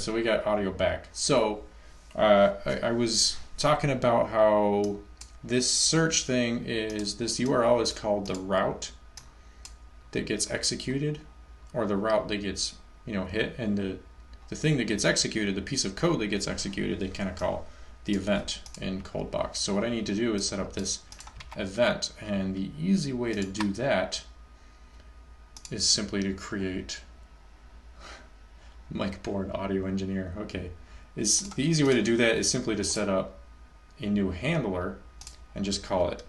So we got audio back. So I was talking about how this search thing is, this URL is called the route that gets executed, or the route that gets, hit, and the thing that gets executed, the piece of code that gets executed, they kind of call the event in ColdBox. So what I need to do is set up this event, and the easy way to do that is simply to create Mike Bourne, audio engineer. Okay, the easy way to do that is simply to set up a new handler and just call it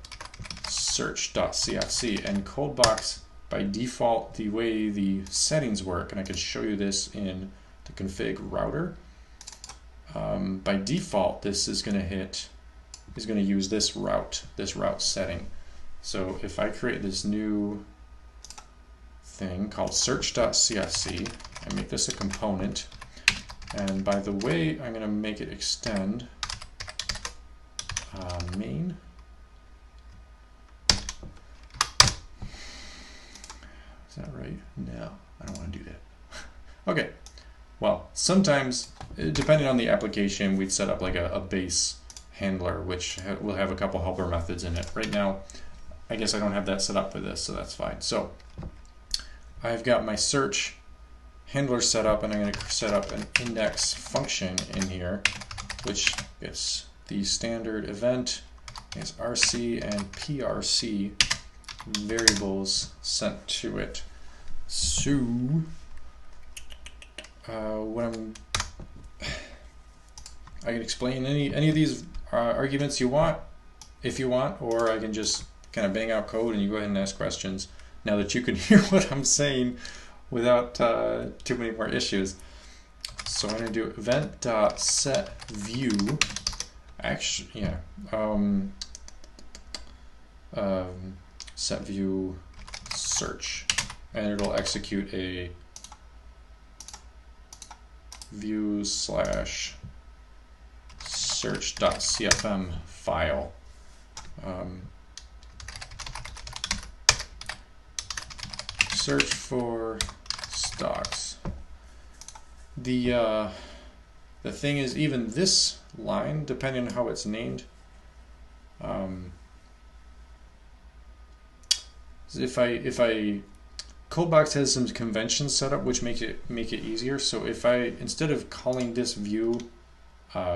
search.cfc. And ColdBox, by default, the way the settings work, and I could show you this in the config router, by default this is going to use this route setting. So if I create this new thing called search.cfc, I make this a component, and by the way, I'm going to make it extend main. Is that right? No, I don't want to do that. Okay, well, sometimes, depending on the application, we'd set up like a base handler, which will have a couple helper methods in it. Right now, I guess I don't have that set up for this, so that's fine. So I've got my search handler set up, and I'm going to set up an index function in here, which gets the standard event, is RC and PRC variables sent to it. So I can explain any of these arguments you want, if you want, or I can just kind of bang out code and you go ahead and ask questions now that you can hear what I'm saying without too many more issues. So I'm going to do event.setView. Actually, yeah, setView search, and it'll execute a view slash search.cfm file. Search for stocks. The thing is, even this line, depending on how it's named, if I ColdBox has some conventions set up which make it easier. So if I, instead of calling this view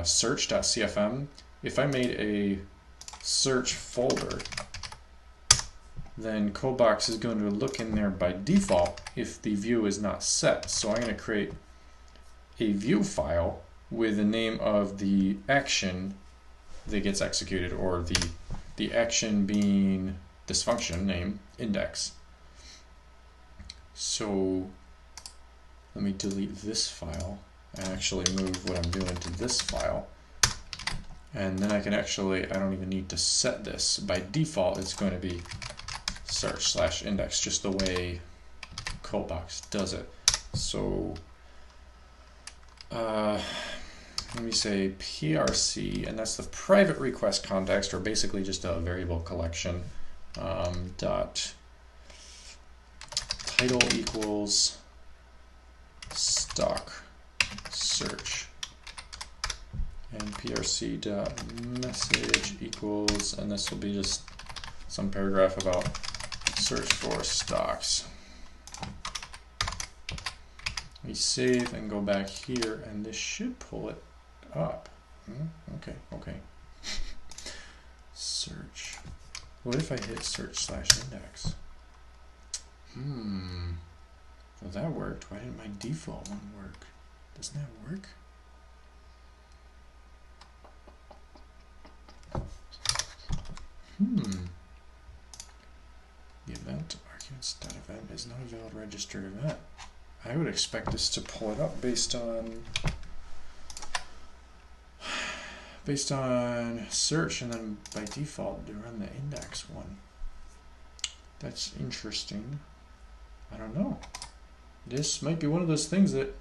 search.cfm, if I made a search folder, then ColdBox is going to look in there by default if the view is not set. So I'm going to create a view file with the name of the action that gets executed, or the action being this function name index. So let me delete this file and actually move what I'm doing to this file, and then I can actually, I don't even need to set this. By default it's going to be search/index, just the way ColdBox does it. So let me say PRC, and that's the private request context, or basically just a variable collection, dot title equals stock search, and PRC dot message equals, and this will be just some paragraph about search for stocks. We save and go back here, and this should pull it up. Okay. Search. What if I hit search/index? Well, that worked. Why didn't my default one work? Doesn't that work? The event arguments.event is not a valid registered event. I would expect this to pull it up based on search, and then by default to run the index one. That's interesting. I don't know. This might be one of those things that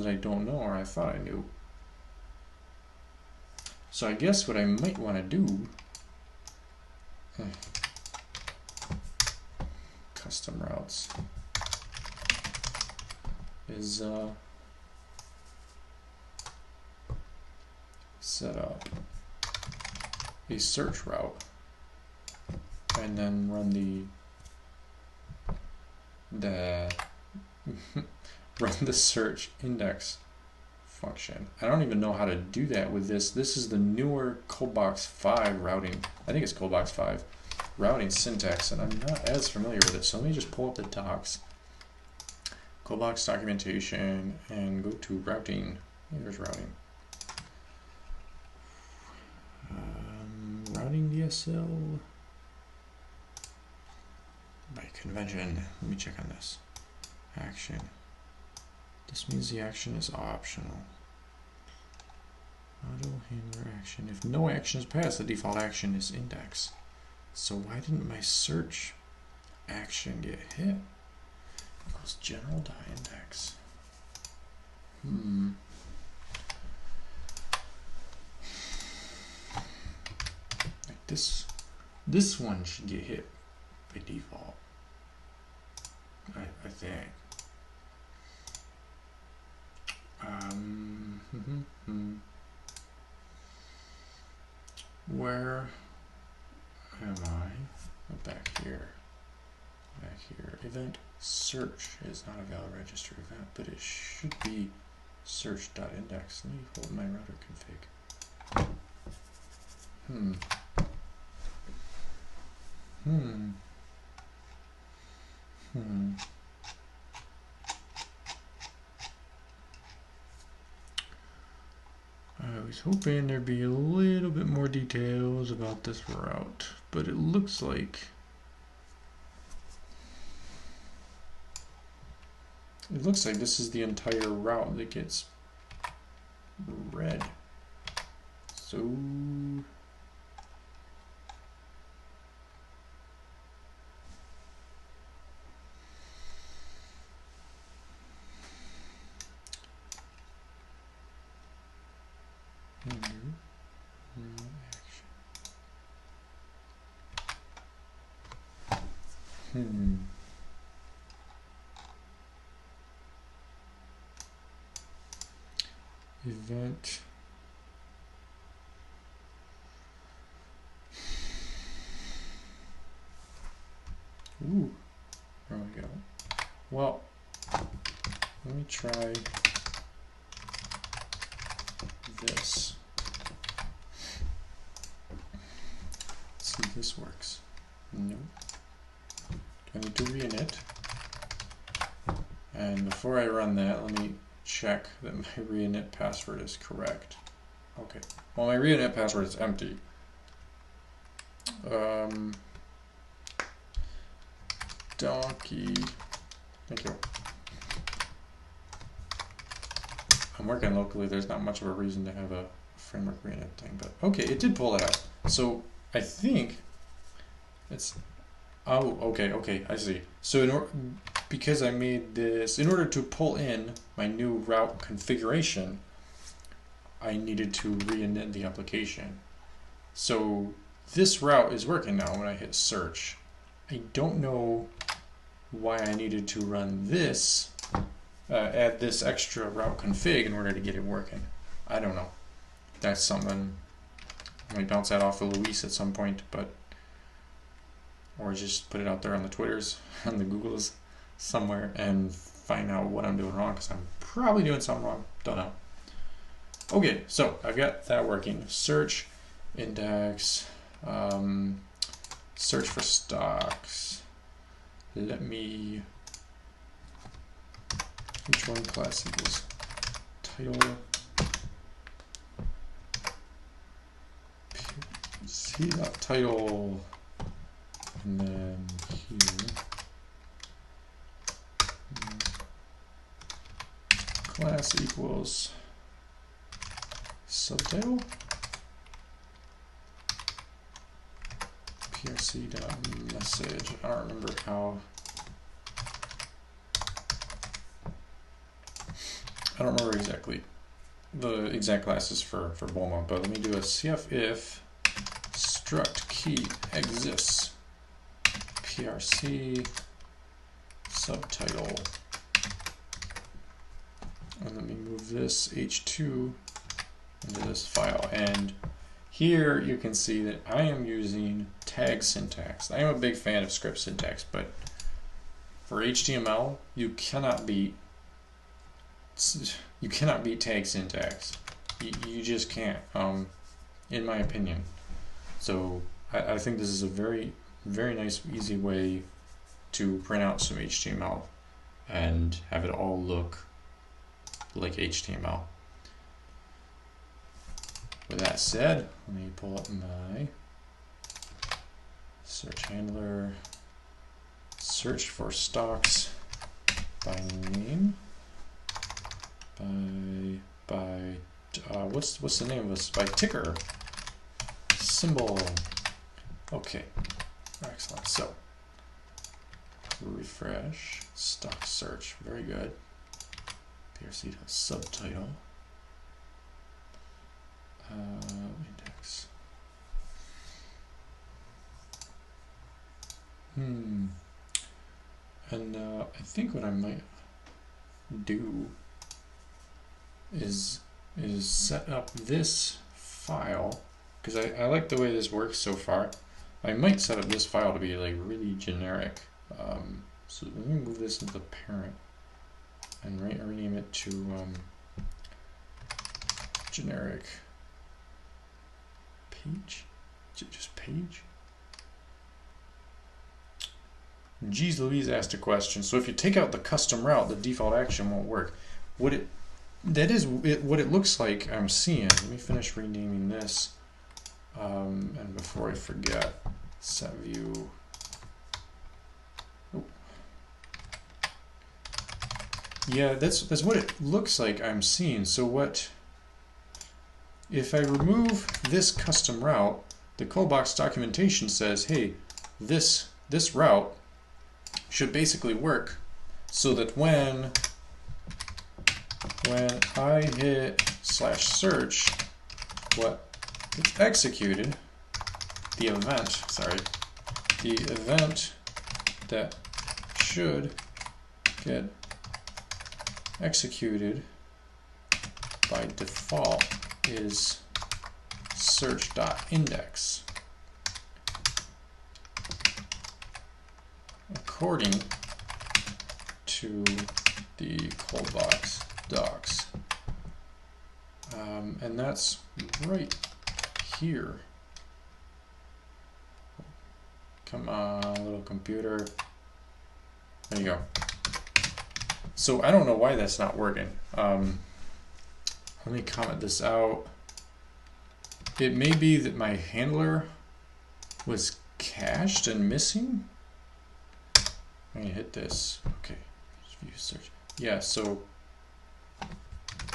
I don't know, or I thought I knew. So I guess what I might want to do, custom routes, is set up a search route and then run run the search index function. I don't even know how to do that with this. This is the newer ColdBox 5 routing. I think it's ColdBox 5 routing syntax, and I'm not as familiar with it. So let me just pull up the docs, ColdBox documentation, and go to routing. There's routing. Routing DSL by convention. Let me check on this. Action. This means the action is optional. Auto handler action. If no action is passed, the default action is index. So why didn't my search action get hit? Equals general.index. Like this one should get hit by default. I think. Where am I? Oh, back here. Back here. Event search is not a valid register event, but it should be search.index. Let me hold my router config. I was hoping there'd be a little bit more details about this route, but it looks like this is the entire route that gets read. So event there we go. Well, let me try this. Let's see if this works. Nope. I need to reinit. And before I run that, let me check that my reinit password is correct. Okay. Well, my reinit password is empty. Donkey. Thank you. I'm working locally. There's not much of a reason to have a framework reinit thing, but okay, it did pull it out. So I think it's, oh, okay, I see. So because I made this, in order to pull in my new route configuration, I needed to reinit the application. So this route is working now when I hit search. I don't know why I needed to run this, add this extra route config in order to get it working. I don't know. That's something I might bounce that off of Luis at some point, but or just put it out there on the Twitters and the Googles somewhere and find out what I'm doing wrong, because I'm probably doing something wrong. Don't know. Okay, so I've got that working. Search, index, search for stocks. Let me, which one class equals title, title, and then here, class equals subtitle, prc.message. I don't remember how. I don't remember exactly the exact classes for Bulma, but let me do a cf if struct key exists prc subtitle And let me move this H2 into this file. And here you can see that I am using tag syntax. I am a big fan of script syntax, but for HTML, you cannot beat tag syntax. You just can't, in my opinion. So I think this is a very, very nice, easy way to print out some HTML and have it all look like HTML. With that said, let me pull up my search handler, search for stocks by name, by what's the name of this? By ticker, symbol. Okay, excellent. So refresh, stock search, very good. PRC subtitle, index. And I think what I might do is set up this file, because I like the way this works so far. I might set up this file to be like really generic. So let me move this into the parent and rename it to generic page. Is it just page? Geez Louise asked a question. So if you take out the custom route, the default action won't work. What it looks like I'm seeing. Let me finish renaming this. And before I forget, set view. Oh. Yeah, that's what it looks like I'm seeing. So what if I remove this custom route? The ColdBox documentation says, hey, this route should basically work so that when I hit /search, what gets executed, the event that should get executed by default is search.index according to the ColdBox docs. And that's right here. Come on, little computer. There you go. So I don't know why that's not working. Let me comment this out. It may be that my handler was cached and missing. I'm gonna hit this. Okay, view search. Yeah, so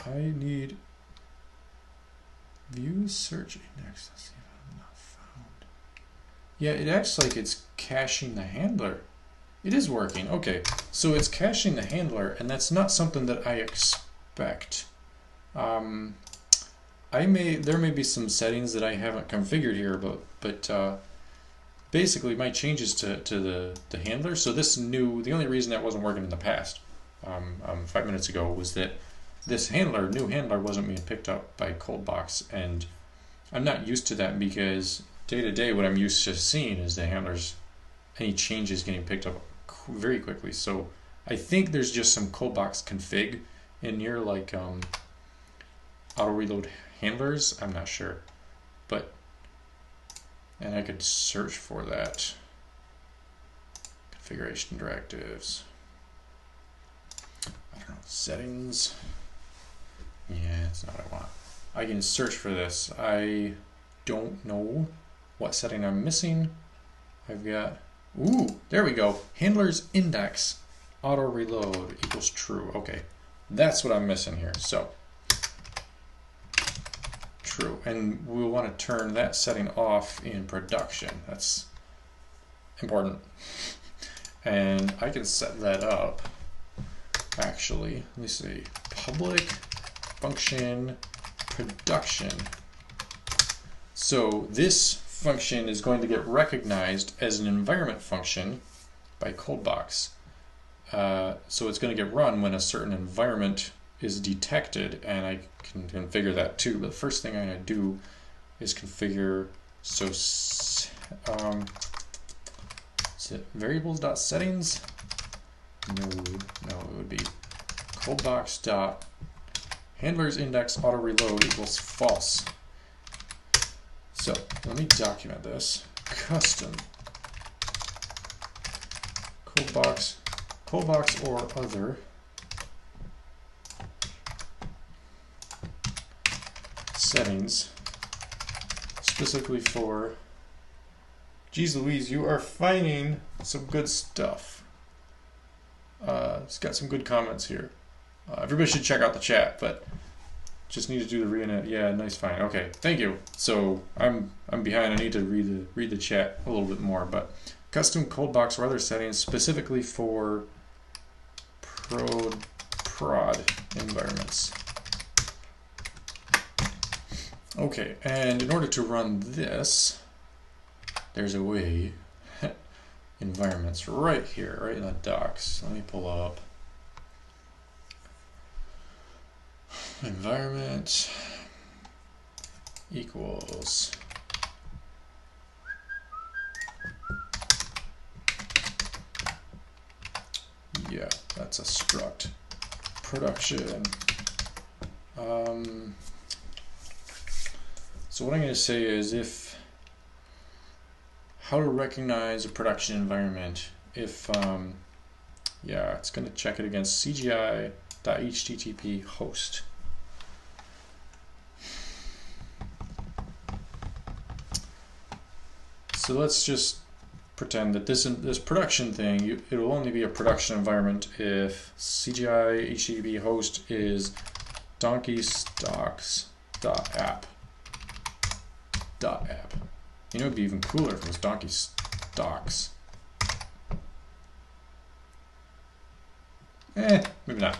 I need view search index. Let's see if I'm not found. Yeah, it acts like it's caching the handler. It is working. Okay, so it's caching the handler, and that's not something that I expect. There may be some settings that I haven't configured here, but basically my changes to the handler. So the only reason that wasn't working in the past, 5 minutes ago, was that this new handler wasn't being picked up by ColdBox, and I'm not used to that because day to day what I'm used to seeing is the handlers, any changes getting picked up very quickly. So I think there's just some ColdBox config in here, like auto reload handlers. I'm not sure, and I could search for that. Configuration directives. I don't know, settings. Yeah, that's not what I want. I can search for this. I don't know what setting I'm missing. I've got, ooh, there we go. Handlers index auto reload equals true. Okay, that's what I'm missing here. So true, and we'll want to turn that setting off in production. That's important. And I can set that up. Actually, let me see, public function production. So this function is going to get recognized as an environment function by ColdBox. So it's going to get run when a certain environment is detected, and I can configure that too. But the first thing I'm going to do is configure, so is it variables.settings? No, it would be ColdBox.handlers index auto reload equals false. So let me document this. Custom ColdBox or other settings specifically for, geez Louise, you are finding some good stuff. It's got some good comments here. Everybody should check out the chat, but just need to do the reinit. Yeah, nice find. Okay, thank you. So I'm behind. I need to read the chat a little bit more. But custom ColdBox or other settings specifically for prod environments. Okay, and in order to run this, there's a way. Environments right here, right in the docs. Let me pull up environment equals yeah, that's a struct production. So what I'm going to say is how to recognize a production environment if yeah, it's going to check it against cgi.http host. So let's just pretend that this production thing, it will only be a production environment if CGI HTTP host is donkey-stocks.app. You know, it'd be even cooler if it was donkey stocks. Maybe not.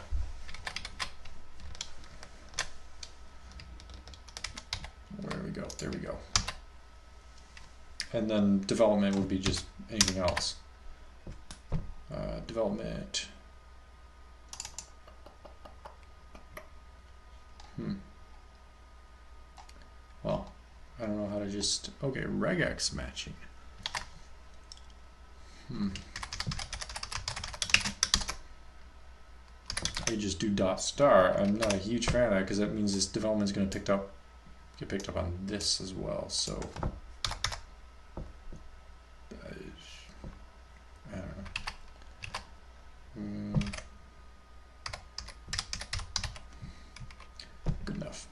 Where we go? There we go. And then development would be just anything else. Development. Well, I don't know how to just, okay, regex matching. I just do dot star. I'm not a huge fan of that because that means this development is going to get picked up on this as well. So I don't know. Good enough.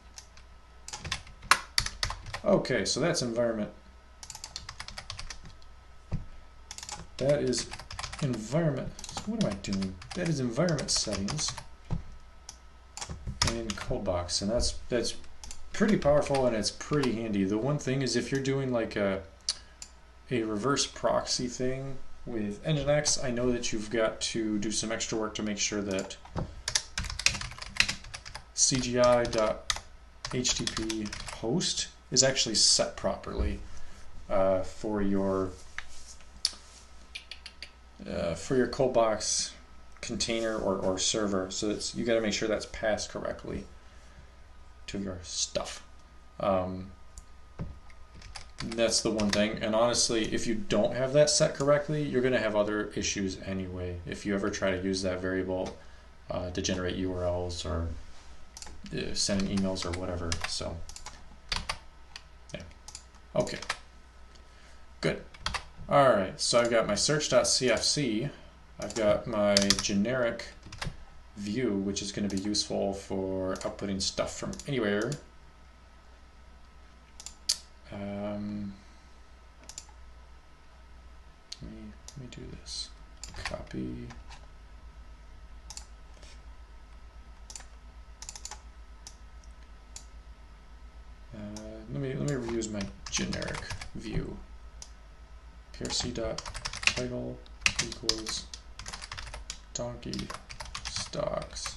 Okay, so that's environment. That is environment. What am I doing? That is environment settings in ColdBox, and that's pretty powerful and it's pretty handy. The one thing is if you're doing like a reverse proxy thing with Nginx, I know that you've got to do some extra work to make sure that cgi.http host is actually set properly for your ColdBox container or server. So it's, you got to make sure that's passed correctly to your stuff. That's the one thing. And honestly, if you don't have that set correctly, you're going to have other issues anyway. If you ever try to use that variable to generate URLs or sending emails or whatever. So yeah. Okay. Good. All right. So I've got my search.cfc. I've got my generic view, which is going to be useful for outputting stuff from anywhere. Let me do this. Copy. Let me reuse my generic view. prc.title equals donkey stocks.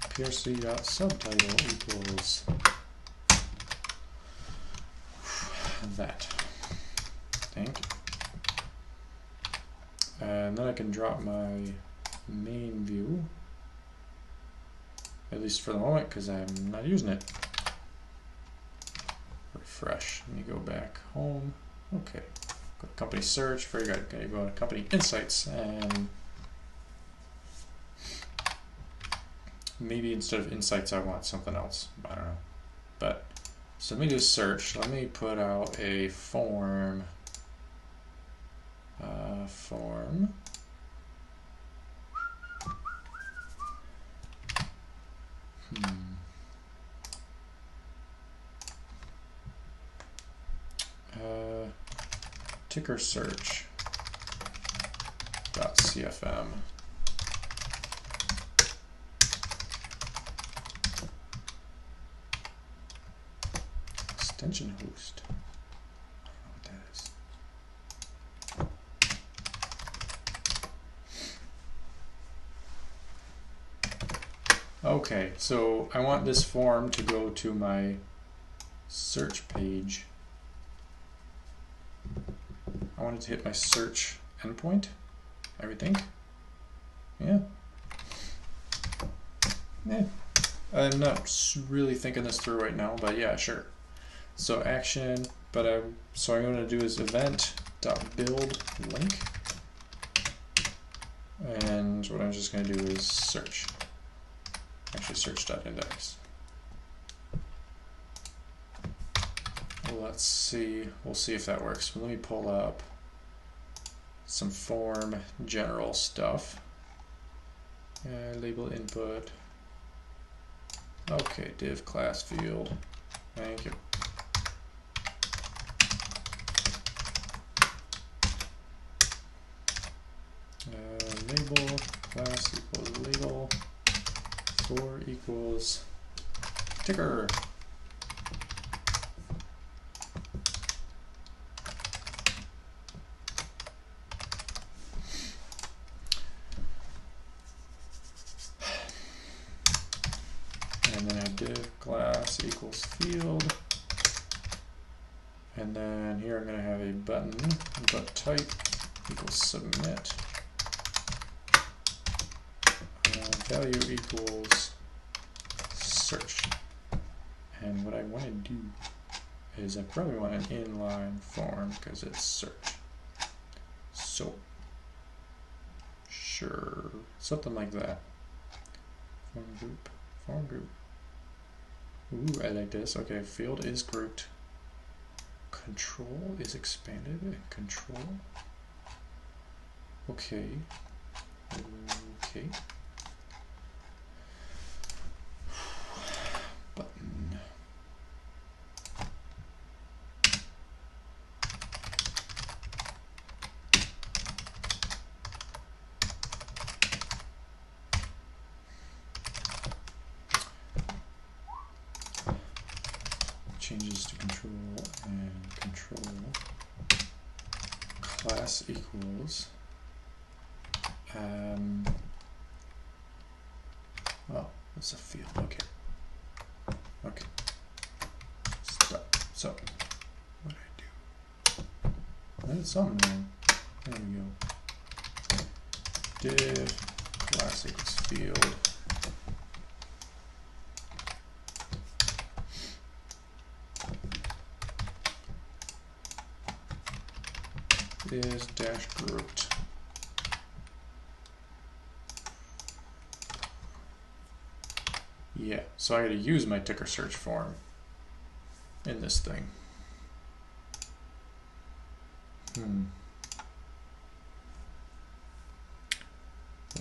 prc.subtitle equals that. Thank you. And then I can drop my main view. at least for the moment, because I'm not using it. Refresh. Let me go back home. Okay. Go to company search. Very good. Okay, go to company insights, and maybe instead of insights, I want something else. I don't know. But so let me do search. Let me put out a form. Form. Ticker search .cfm. Extension host. I don't know what that is. Okay, so I want this form to go to my search page. I want it to hit my search endpoint, I would think. Yeah. Yeah. I'm not really thinking this through right now, but yeah, sure. So action, but so I'm going to do is event.build link. And what I'm just going to do is search. Actually, search.index. Let's see. We'll see if that works. Let me pull up some form general stuff. Label input. Okay, div class field. Thank you. Label class equals label. For equals ticker. And then I div class equals field. And then here I'm going to have a button, but type equals submit. Value equals search. And what I want to do is I probably want an inline form because it's search. So, sure, something like that. Form group, form group. Ooh, I like this. Okay, field is grouped. Control is expanded. Control. Okay. Okay. Button. Changes to control and control. Class equals. Oh, that's a field. Okay. Okay. Stop. So, what do I do? I did something wrong. There we go. Div class equals field. Is dash grouped. Yeah, so I got to use my ticker search form in this thing. What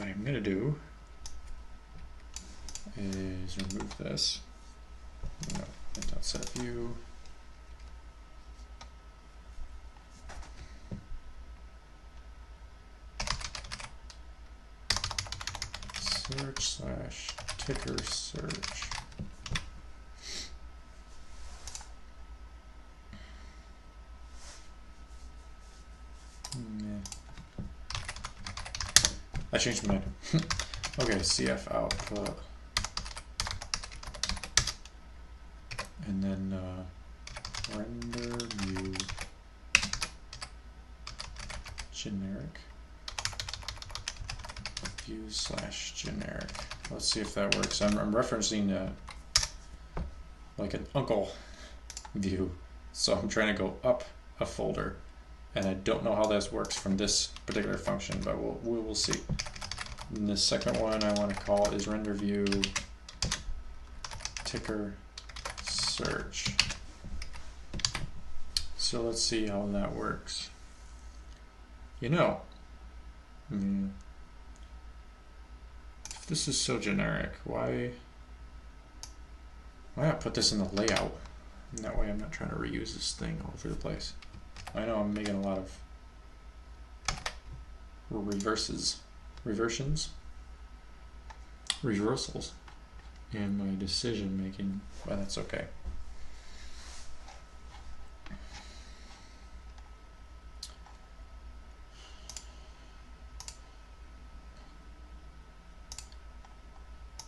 I'm going to do is remove this. No, it's not set view. Search / ticker search. I changed my mind. Okay, CF output. And then render view generic. View / generic. Let's see if that works. I'm referencing like an uncle view, so I'm trying to go up a folder, and I don't know how this works from this particular function, but we will see. And the second one I want to call is render view ticker search. So let's see how that works. You know, if this is so generic, why not put this in the layout? And that way I'm not trying to reuse this thing all over the place. I know I'm making a lot of reversals in my decision making, but that's okay.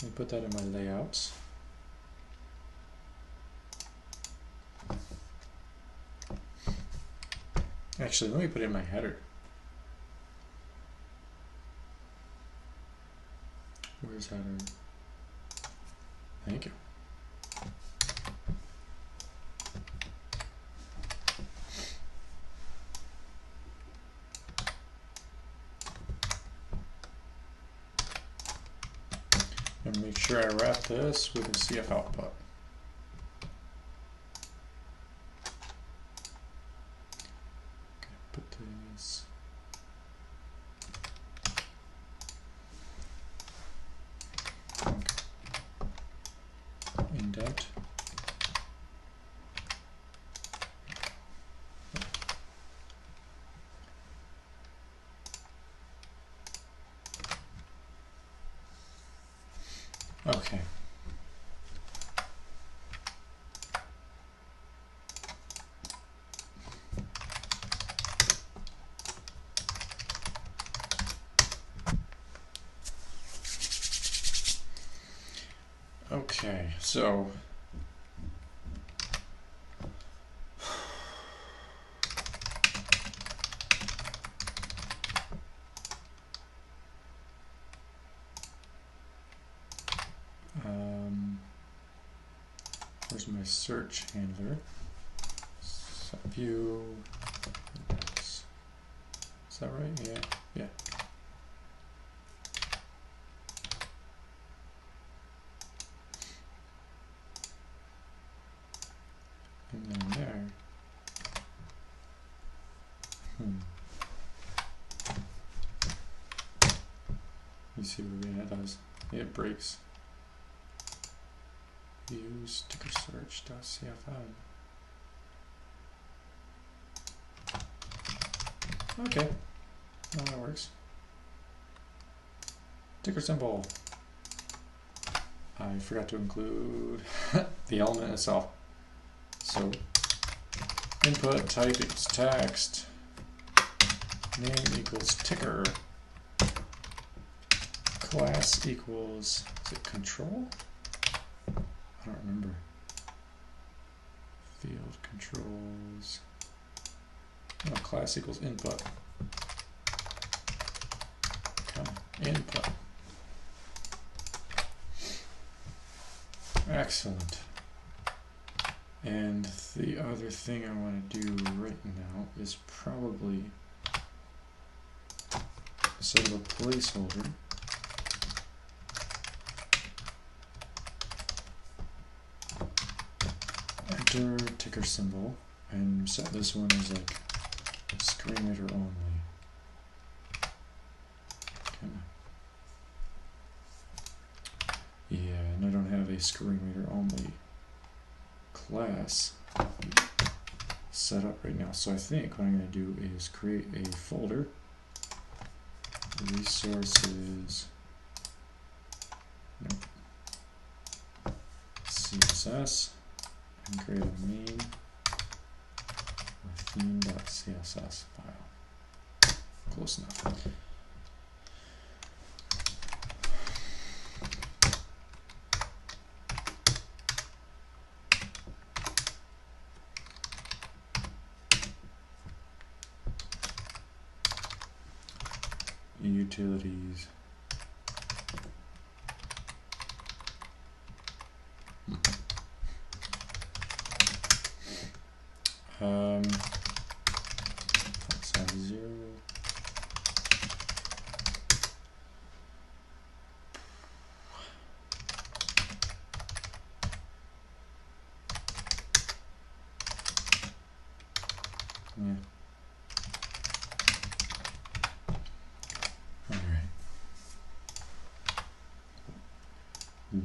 Let me put that in my layouts. Actually, let me put it in my header. Where's header? Thank you. And make sure I wrap this with a CF output. Put this. Indent. Okay. Okay, so where's my search handler? View index. Is that right? Yeah. Yeah. And then there. You see what it does? It breaks. Use ticker search.cfm. Okay, well, that works. Ticker symbol. I forgot to include the element itself. So input type equals text, name equals ticker, class equals, is it control? I don't remember. Field controls. No, class equals input. Input. Excellent. And the other thing I want to do right now is probably set up a placeholder. Enter ticker symbol and set this one as like screen reader only. Yeah, and I don't have a screen reader only class set up right now. So I think what I'm going to do is create a folder, resources, CSS, and create a main theme.css file. Close enough. Utilities, size 0. Yeah. All right.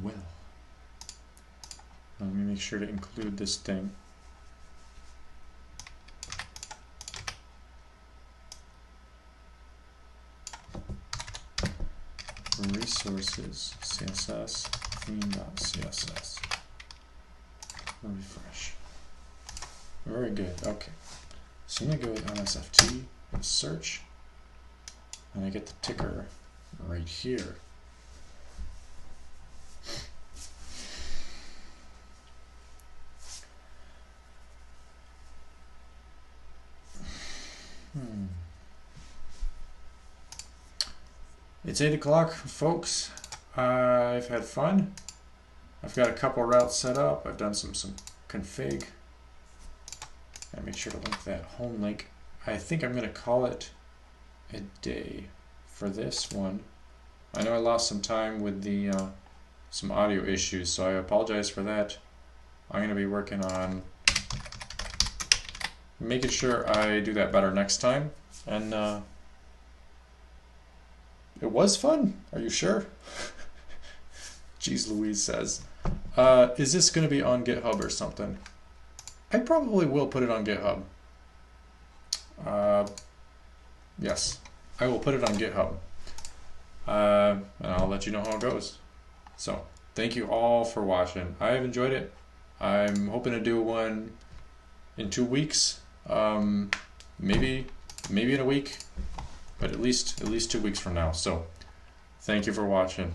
Well, let me make sure to include this thing. Resources, CSS, theme.css. Refresh. Very good. Okay. So I'm going to go with MSFT and search, and I get the ticker right here. It's 8 o'clock, folks. I've had fun. I've got a couple routes set up. I've done some config. And make sure to link that home link. I think I'm going to call it a day for this one. I know I lost some time with the some audio issues, so I apologize for that. I'm going to be working on making sure I do that better next time. And it was fun. Are you sure? Jeez Louise says. Is this going to be on GitHub or something? I probably will put it on GitHub. Yes, I will put it on GitHub. And I'll let you know how it goes. So, thank you all for watching. I've enjoyed it. I'm hoping to do one in 2 weeks. Maybe in a week, but at least 2 weeks from now. So, thank you for watching.